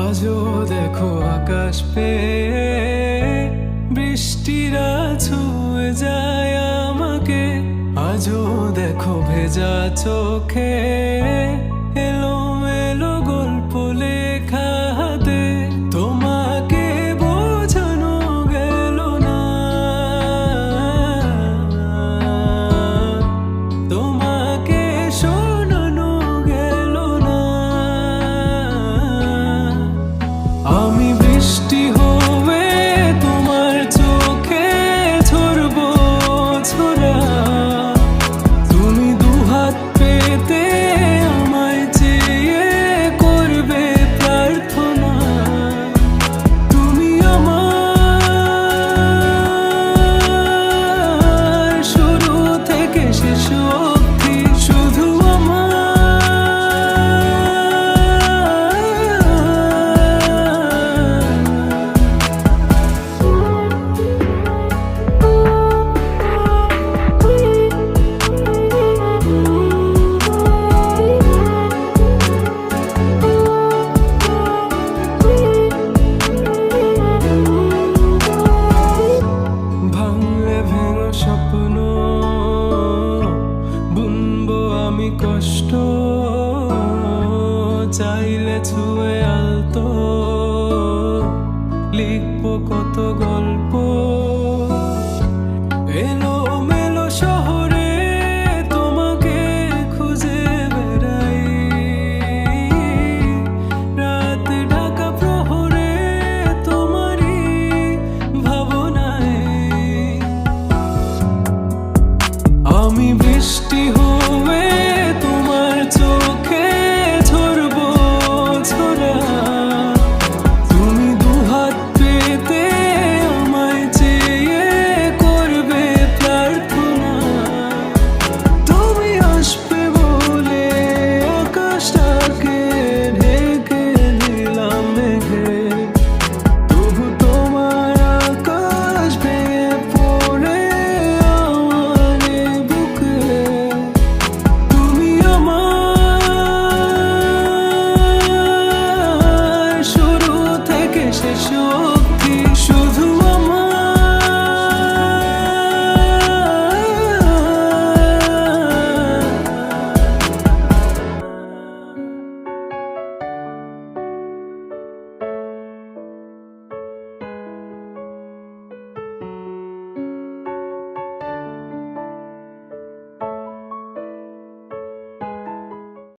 আজও দেখো আকাশ পেয়ে বৃষ্টিরা ছুঁয়ে যায় আমাকে। আজও দেখো ভেজা চোখে এলোমেলো গল্প লেখা হাতে। তোমাকে বোঝানো গেল না, তোমাকে শোনানো গেল না। আমি বৃষ্টি হয়ে তোমার চোখে ঝরবো ছোড়া। তুমি দুহাত পেতে আমায় চেয়ে করবে প্রার্থনা। তুমি আমার শুরু থেকে শেষ অবধি, শুধু ভাঙলে ভেঙো স্বপ্ন বুনবো আমি কষ্ট। চাইলে ছুঁয়ে আলতো লিখবো কত গল্প। এলো